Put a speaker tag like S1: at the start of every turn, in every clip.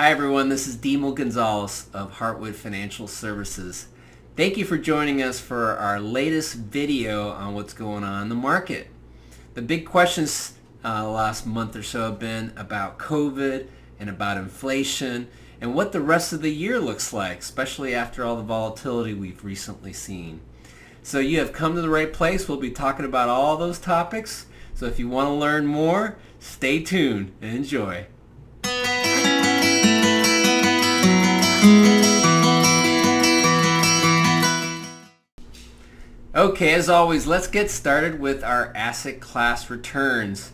S1: Hi everyone, this is Demel Gonzalez of Heartwood Financial Services. Thank you for joining us for our latest video on what's going on in the market. The big questions the last month or so have been about COVID and about inflation and what the rest of the year looks like, especially after all the volatility we've recently seen. So you have come to the right place. We'll be talking about all those topics. So if you want to learn more, stay tuned and enjoy. Okay, as always, let's get started with our asset class returns.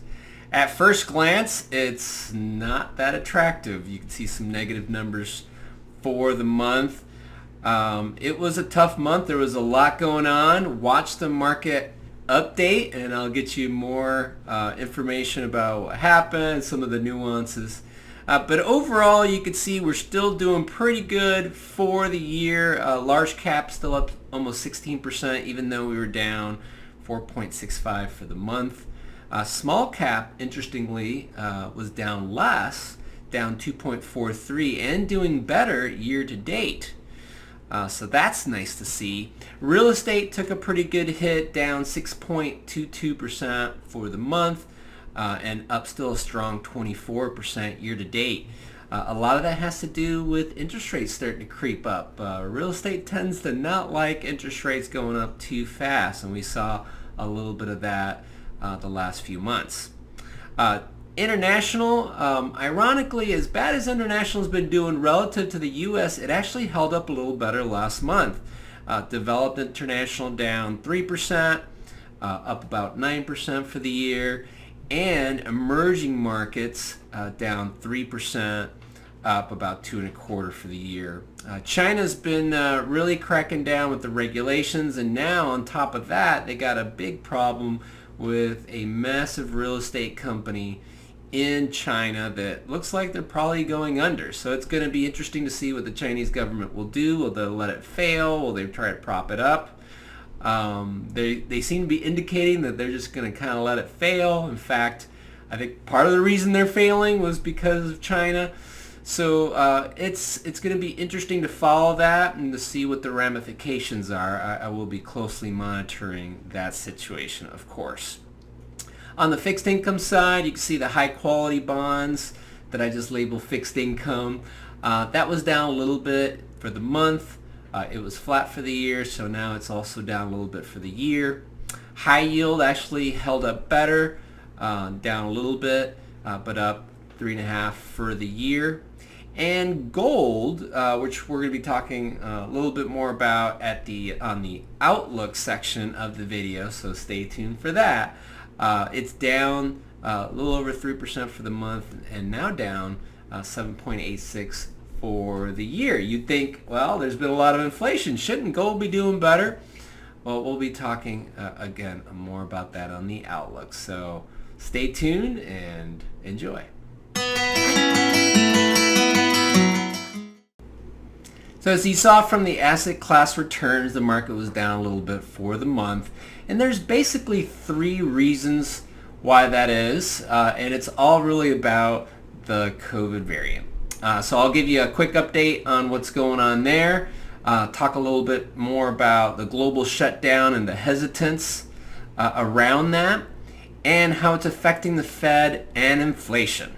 S1: At first glance, it's not that attractive. You can see some negative numbers for the month. It was a tough month. There was a lot going on. Watch the market update, and I'll get you more information about what happened, some of the nuances. But overall, you can see we're still doing pretty good for the year. Large cap still up almost 16%, even though we were down 4.65 for the month. Small cap, interestingly, was down less, down 2.43, and doing better year to date. So that's nice to see. Real estate took a pretty good hit, down 6.22% for the month. And up still a strong 24% year to date. A lot of that has to do with interest rates starting to creep up. Real estate tends to not like interest rates going up too fast, and we saw a little bit of that the last few months. International, ironically, as bad as international has been doing relative to the U.S., it actually held up a little better last month. Developed international down 3%, up about 9% for the year. And emerging markets down 3%, up about 2.25% for the year. China's been really cracking down with the regulations, and now on top of that, they got a big problem with a massive real estate company in China that looks like they're probably going under. So it's going to be interesting to see what the Chinese government will do. Will they let it fail? Will they try to prop it up? They seem to be indicating that they're just going to kind of let it fail. In fact, I think part of the reason they're failing was because of China. So it's going to be interesting to follow that and to see what the ramifications are. I will be closely monitoring that situation, of course. On the fixed income side, you can see the high quality bonds that I just labeled fixed income. That was down a little bit for the month. It was flat for the year, so now it's also down a little bit for the year. High yield actually held up better, down a little bit, but up 3.5 for the year. And gold, which we're going to be talking a little bit more about on the outlook section of the video, so stay tuned for that. It's down a little over 3% for the month, and now down 7.86 for the year. You'd think, well, there's been a lot of inflation. Shouldn't gold be doing better? Well, we'll be talking again more about that on the outlook. So stay tuned and enjoy. So as you saw from the asset class returns, the market was down a little bit for the month. And there's basically 3 reasons why that is. And it's all really about the COVID variant. So I'll give you a quick update on what's going on there, talk a little bit more about the global shutdown and the hesitance around that, and how it's affecting the Fed and inflation.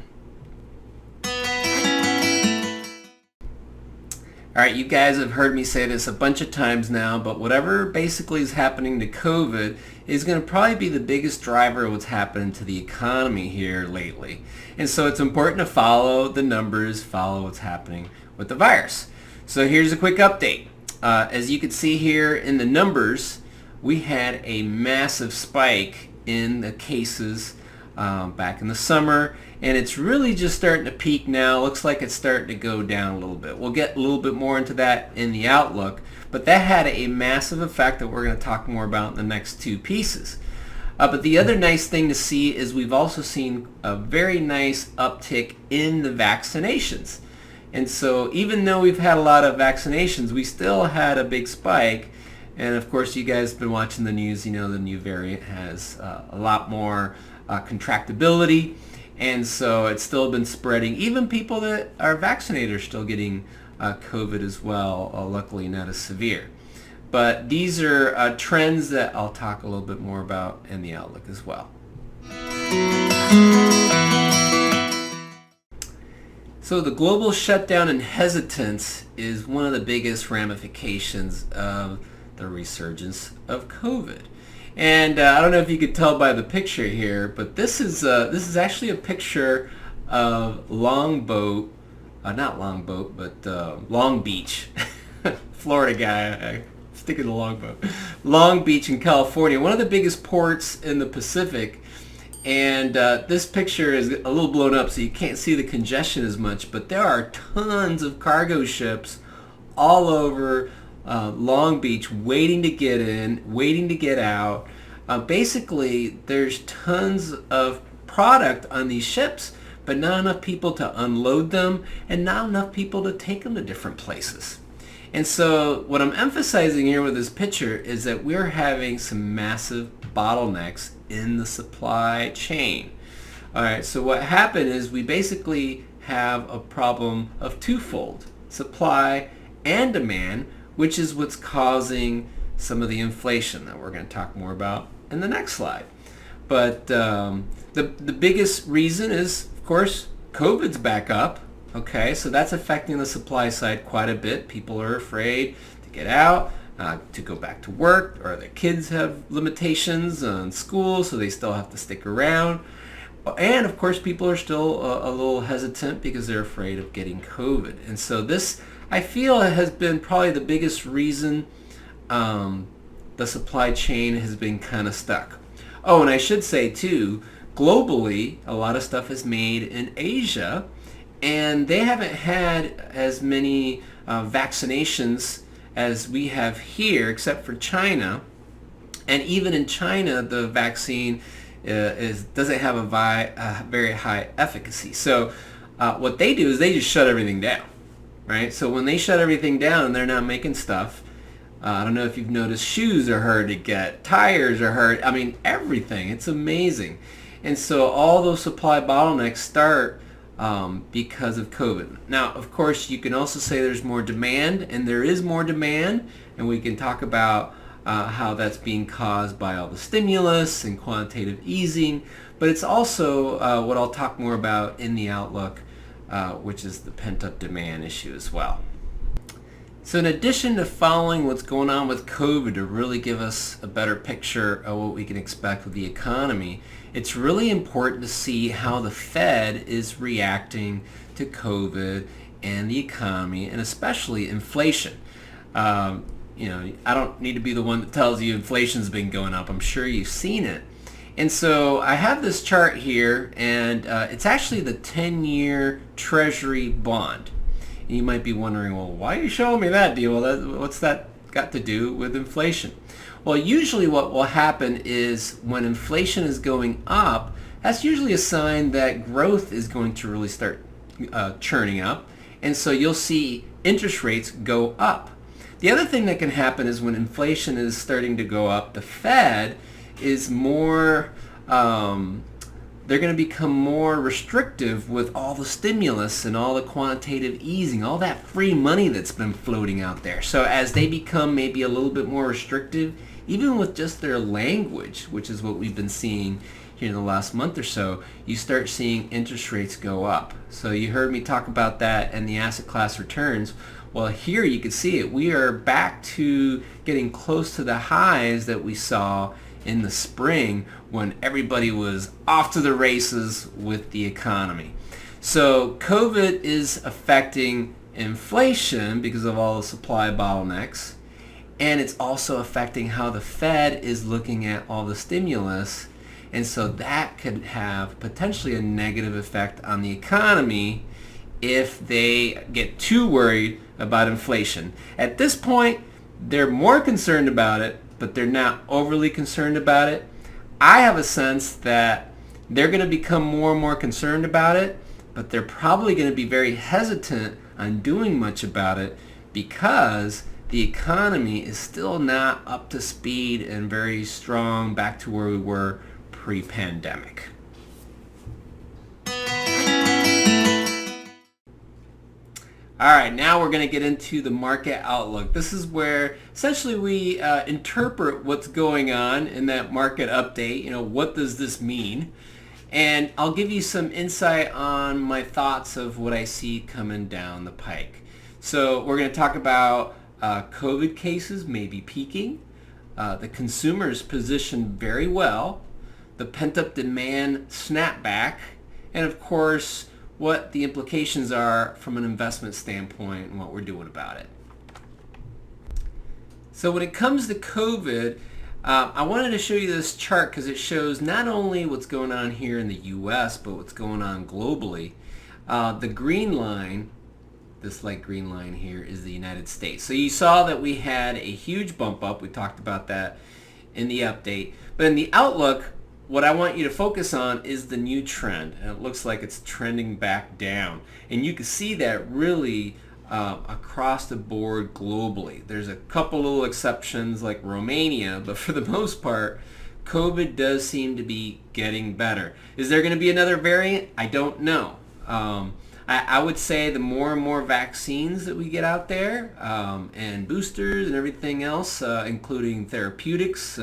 S1: All right, you guys have heard me say this a bunch of times now, but whatever basically is happening to COVID is going to probably be the biggest driver of what's happening to the economy here lately. And so it's important to follow the numbers, follow what's happening with the virus. So here's a quick update. As you can see here in the numbers, we had a massive spike in the cases back in the summer, and it's really just starting to peak now. Looks like it's starting to go down a little bit. We'll get a little bit more into that in the outlook, but that had a massive effect that we're going to talk more about in the next 2 pieces. But the other nice thing to see is we've also seen a very nice uptick in the vaccinations. And so even though we've had a lot of vaccinations, we still had a big spike. And of course, you guys have been watching the news. You know the new variant has a lot more contractibility. And so it's still been spreading. Even people that are vaccinated are still getting COVID as well, luckily not as severe. But these are trends that I'll talk a little bit more about in the outlook as well. So the global shutdown and hesitance is one of the biggest ramifications of the resurgence of COVID. And I don't know if you could tell by the picture here, but this is actually a picture of Long Beach, Florida guy. Sticking to Longboat. Long Beach in California, one of the biggest ports in the Pacific. And this picture is a little blown up, so you can't see the congestion as much, but there are tons of cargo ships all over Long Beach waiting to get in, waiting to get out. Basically, there's tons of product on these ships, but not enough people to unload them and not enough people to take them to different places. And so what I'm emphasizing here with this picture is that we're having some massive bottlenecks in the supply chain. All right, so what happened is we basically have a problem of twofold, supply and demand, which is what's causing some of the inflation that we're going to talk more about in the next slide. But the biggest reason is, of course, COVID's back up. Okay, so that's affecting the supply side quite a bit. People are afraid to get out, to go back to work, or their kids have limitations on school, so they still have to stick around. And of course, people are still a little hesitant because they're afraid of getting COVID. And so this, I feel, has been probably the biggest reason the supply chain has been kind of stuck. Oh, and I should say too, globally, a lot of stuff is made in Asia, and they haven't had as many vaccinations as we have here, except for China. And even in China, the vaccine doesn't have a very high efficacy. So what they do is they just shut everything down, right? So when they shut everything down and they're not making stuff, I don't know if you've noticed, shoes are hard to get, tires are hard, I mean everything. It's amazing. And so all those supply bottlenecks start because of COVID. Now, of course, you can also say there's more demand, and there is more demand, and we can talk about how that's being caused by all the stimulus and quantitative easing, but it's also what I'll talk more about in the outlook, which is the pent-up demand issue as well. So in addition to following what's going on with COVID to really give us a better picture of what we can expect with the economy, it's really important to see how the Fed is reacting to COVID and the economy, and especially inflation. I don't need to be the one that tells you inflation's been going up. I'm sure you've seen it. And so I have this chart here, and it's actually the 10-year Treasury bond. And you might be wondering, well, why are you showing me that deal? What's that got to do with inflation? Well, usually what will happen is when inflation is going up, that's usually a sign that growth is going to really start churning up. And so you'll see interest rates go up. The other thing that can happen is when inflation is starting to go up, the Fed is more, they're going to become more restrictive with all the stimulus and all the quantitative easing, all that free money that's been floating out there. So as they become maybe a little bit more restrictive, even with just their language, which is what we've been seeing here in the last month or so, you start seeing interest rates go up. So you heard me talk about that and the asset class returns. Well, here you can see it. We are back to getting close to the highs that we saw in the spring when everybody was off to the races with the economy. So COVID is affecting inflation because of all the supply bottlenecks, and it's also affecting how the Fed is looking at all the stimulus, and so that could have potentially a negative effect on the economy if they get too worried about inflation. At this point, they're more concerned about it, but they're not overly concerned about it. I have a sense that they're going to become more and more concerned about it, but they're probably going to be very hesitant on doing much about it because the economy is still not up to speed and very strong back to where we were pre-pandemic. All right, now we're going to get into the market outlook. This is where essentially we interpret what's going on in that market update. You know, what does this mean? And I'll give you some insight on my thoughts of what I see coming down the pike. So we're going to talk about COVID cases maybe peaking, the consumer's positioned very well, the pent-up demand snapback, and of course what the implications are from an investment standpoint and what we're doing about it. So when it comes to COVID, I wanted to show you this chart because it shows not only what's going on here in the US, but what's going on globally. The green line, this light green line here, is the United States. So you saw that we had a huge bump up. We talked about that in the update. But in the outlook, what I want you to focus on is the new trend. And it looks like it's trending back down. And you can see that really across the board globally. There's a couple little exceptions like Romania, but for the most part, COVID does seem to be getting better. Is there going to be another variant? I don't know. I would say the more and more vaccines that we get out there and boosters and everything else, including therapeutics,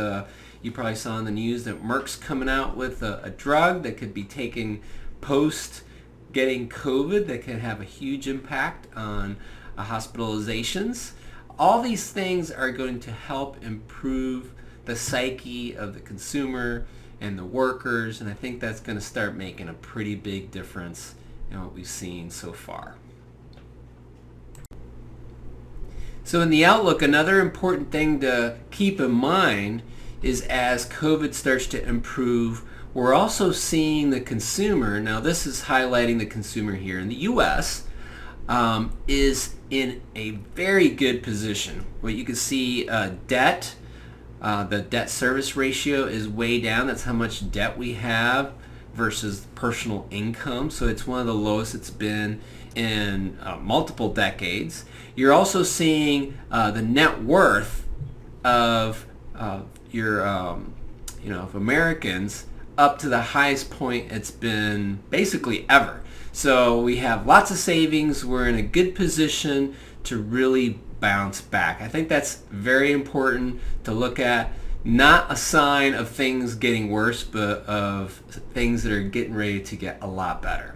S1: you probably saw in the news that Merck's coming out with a drug that could be taken post getting COVID that can have a huge impact on hospitalizations. All these things are going to help improve the psyche of the consumer and the workers, and I think that's going to start making a pretty big difference in what we've seen so far. So in the outlook, another important thing to keep in mind is as COVID starts to improve, we're also seeing the consumer, now this is highlighting the consumer here in the US, is in a very good position. What you can see, debt, the debt service ratio is way down. That's how much debt we have versus personal income. So it's one of the lowest it's been in multiple decades. You're also seeing the net worth of your, of Americans up to the highest point it's been basically ever. So we have lots of savings. We're in a good position to really bounce back. I think that's very important to look at. Not a sign of things getting worse, but of things that are getting ready to get a lot better.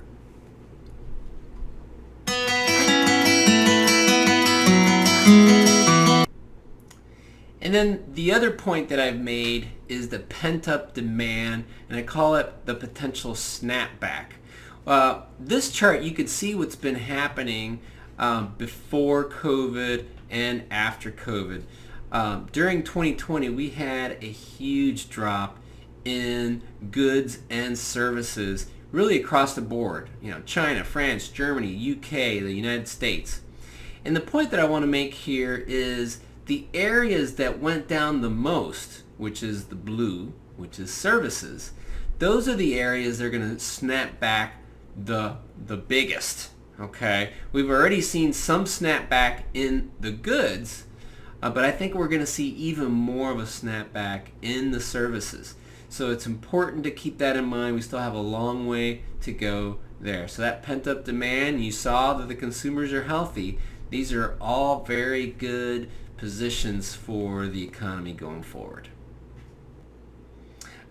S1: And then the other point that I've made is the pent-up demand, and I call it the potential snapback. This chart, you can see what's been happening before COVID and after COVID. During 2020, we had a huge drop in goods and services really across the board. You know, China, France, Germany, UK, the United States. And the point that I want to make here is the areas that went down the most, which is the blue, which is services, those are the areas that are going to snap back the biggest. Okay, we've already seen some snapback in the goods, but I think we're going to see even more of a snapback in the services. So it's important to keep that in mind. We still have a long way to go there. So that pent-up demand, you saw that the consumers are healthy. These are all very good positions for the economy going forward.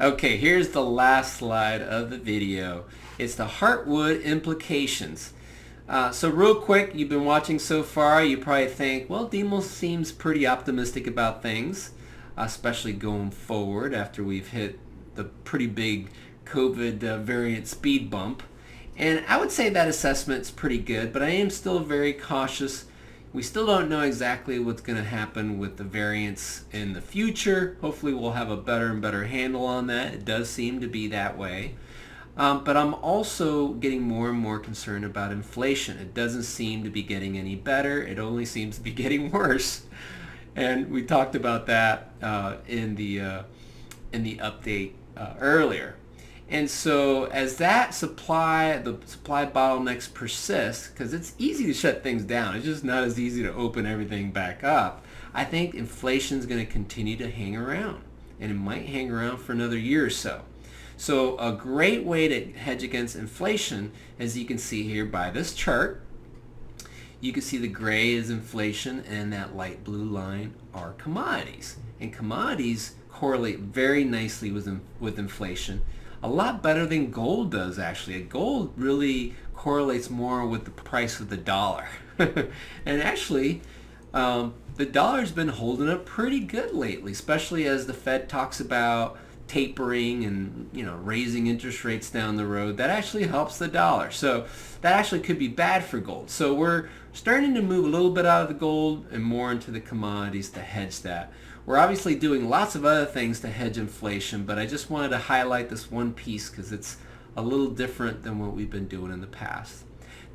S1: Okay, here's the last slide of the video. It's the Heartwood implications. So real quick, you've been watching so far, you probably think, well, Demel seems pretty optimistic about things, especially going forward after we've hit the pretty big COVID variant speed bump. And I would say that assessment's pretty good, but I am still very cautious. We still don't know exactly what's going to happen with the variants in the future. Hopefully we'll have a better and better handle on that. It does seem to be that way. But I'm also getting more and more concerned about inflation. It doesn't seem to be getting any better. It only seems to be getting worse. And we talked about that in the update earlier. And so as the supply bottlenecks persist, because it's easy to shut things down, it's just not as easy to open everything back up, I think inflation is going to continue to hang around. And it might hang around for another year or so. So a great way to hedge against inflation, as you can see here by this chart, You can see the gray is inflation and that light blue line are commodities. And commodities correlate very nicely with inflation. A lot better than gold does, actually. Gold really correlates more with the price of the dollar. And actually, the dollar's been holding up pretty good lately, especially as the Fed talks about tapering and raising interest rates down the road. That actually helps the dollar. So that actually could be bad for gold. So we're starting to move a little bit out of the gold and more into the commodities to hedge that. We're obviously doing lots of other things to hedge inflation, but I just wanted to highlight this one piece because it's a little different than what we've been doing in the past.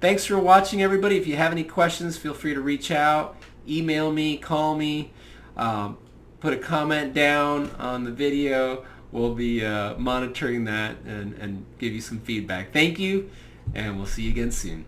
S1: Thanks for watching, everybody. If you have any questions, feel free to reach out, email me, call me, put a comment down on the video. We'll be monitoring that and give you some feedback. Thank you, and we'll see you again soon.